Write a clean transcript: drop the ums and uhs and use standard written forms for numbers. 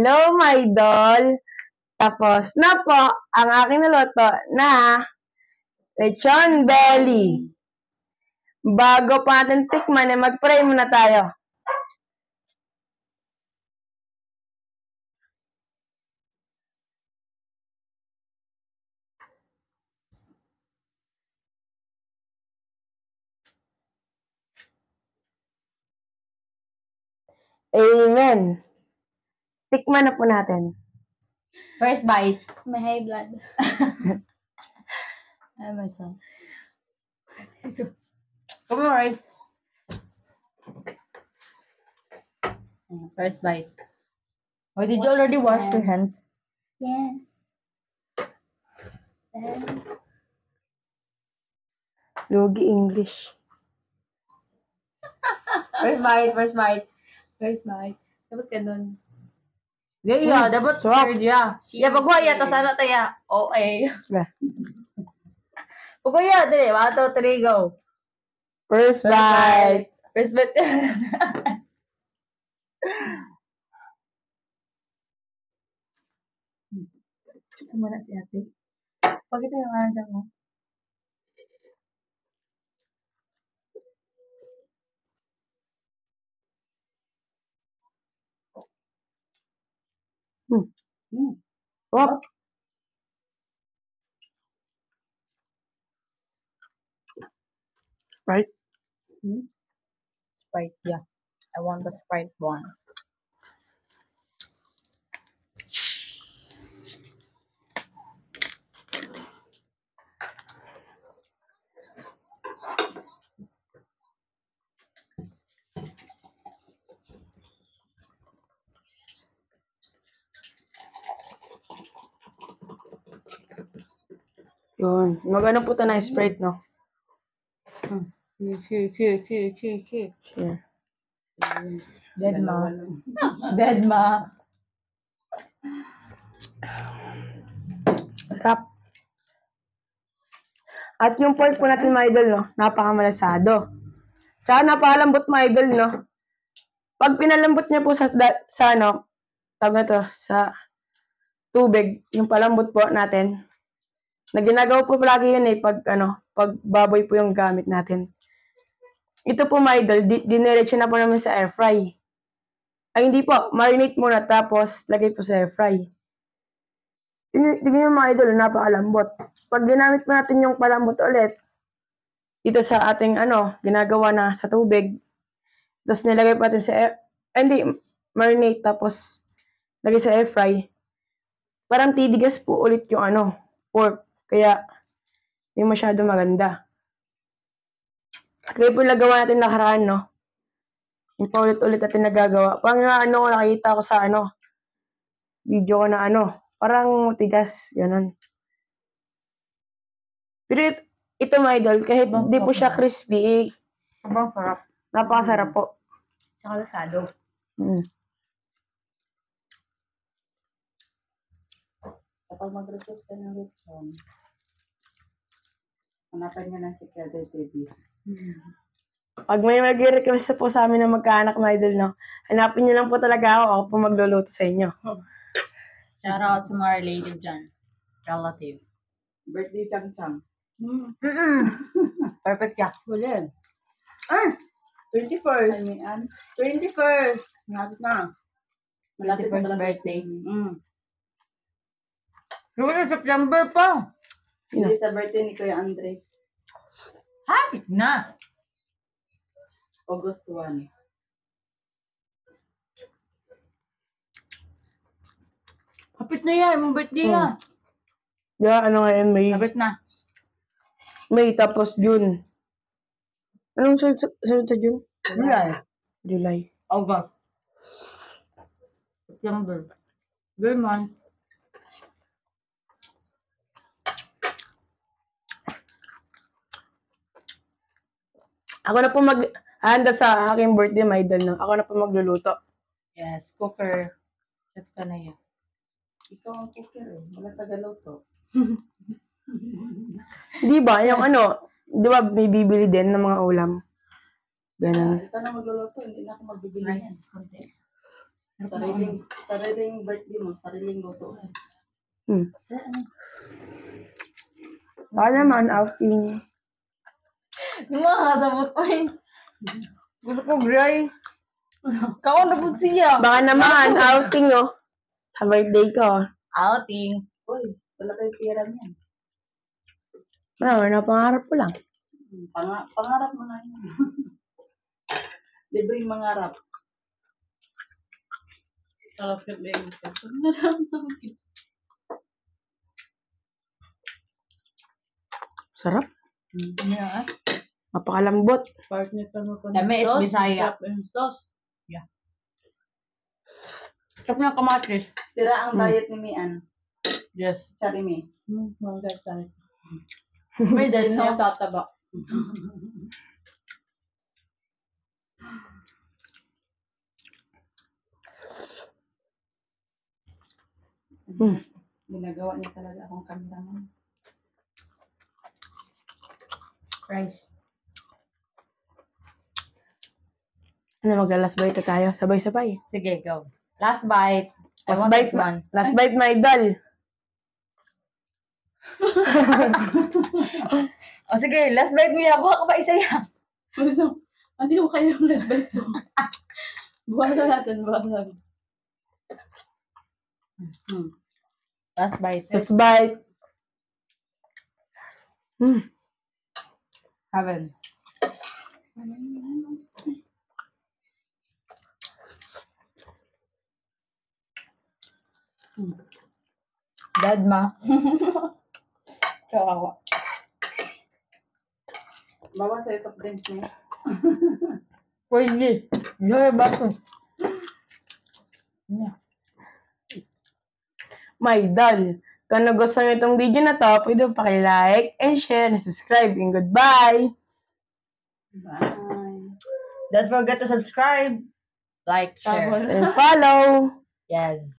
Hello, my idol. Tapos na po ang aking naloto na lechon belly. Bago pa natin tikman, mag-pray muna tayo. Amen. Tikman na po natin. First bite. May high blood. Ay, my son. Come on, rice. First bite. Oh, did you already wash your hands? Yes. Lugi English. First bite, first bite. First bite. Dapat ganun. Yeah, dapat sarap. yeah. Yeah, pagwaya, tas ano tayo? Okay. Pagwaya, dali. 1, 2, 3, go. First bite. First bite. Kumana si ate. Bakit yung ano mo? Sarap. Right? Sprite, yeah. I want the Sprite one. Yun. Magano po ito na Sprite, no? Cheer. Cheer. Dead ma. Dead ma. Sarap. At yung pork po natin, mga idol, no? Napakamalasado. Tsaka napakalambot, mga idol, no? Pag pinalambot niya po sa ano, tawag na to, sa tubig, yung palambot po natin, na ginagawa po palagi yun pag baboy po yung gamit natin. Ito po, mga idol, diniretso na po namin sa air fry. Ay, hindi po, marinate muna tapos lagay po sa air fry. Tingnan nyo, mga idol, napakalambot. Pag ginamit po natin yung palambot ulit, dito sa ating ginagawa na sa tubig, tapos nilagay po natin sa marinate tapos lagay sa air fry, parang tidigas po ulit yung pork. Kaya, hindi masyado maganda. Kaya po nagawa natin nakaraan, no? Yung paulit-ulit natin nagagawa. Parang nakita ko sa video ko na parang tigas, ganun. Pero ito, mga idol, kahit di po siya crispy, Abang sarap. napakasarap po. Tsaka lasado. Kapag mag-request ka ng lechon, hanapan niya ng si Kelly TV. Pag may mag-request po sa amin na magkaanak, mga idol, no? Hanapin niyo lang po talaga ako po magluluto sa inyo. Shout out sa mga relative dyan. Relative. Birthday chang-chang. Perfect ka. Wala. 21st. Ay, 21st. Malapit na. Malapit 21st na birthday. Yung September pa. Hindi sa birthday ni Kuya Andre. Hapit na. August 1. Hapit na yan. Yung birthday na. Yeah, ngayon, May. Hapit na. May, tapos June. Anong sunod sa June? July. August. September. Good month. Ako na po handa sa aking birthday, my idol, no? Ako na po magluluto. Yes, cooker. Chef ka na yan. Ikaw ang cooker eh. Wala tagaluto. Di ba? Yung di ba may bibili din ng mga ulam? Ganun. Ikaw na magluluto. Hindi na ako magbibili yan. Konti. Sariling birthday mo, sariling luto. Baka naman, outing. Yung mga kasabot ko eh. Gusto ko, Grace. Kao na po siya. Baka naman, outing, oh. Sa birthday ko. Outing. Uy, wala tayong pera niyan. Wala, pangarap ko lang. Pangarap mo na yun. Libreng mangarap. Sarap yung baby. Sarap. Yeah. Mapakalambot. Partner ka mo Dami is Bisaya. Sauce. Sarap yung kamatis. Sira ang diet ni Mian. Yes. Charimi. May dahil na tataba. Ginagawa niya talaga akong cameraman. Rice. Ano, magla-last bite na tayo. Sabay-sabay. Sige, go. Last bite. I Last want bite, this one. last bite, my idol. O sige, last bite mo yan. Kuha ka pa isa yan. Hindi ko kaya yung level to. Buwasan natin, buwasan. Last bite. Last bite. Heaven. Dadma. Kawawa. Bawa sa soft drinks mo. Pwede. Gaya baso. My idol. Kung nagustuhan nyo itong video na to, pwede mo paki-like and share and subscribe. And goodbye! Bye. Don't forget to subscribe, like, share. And follow! Yes.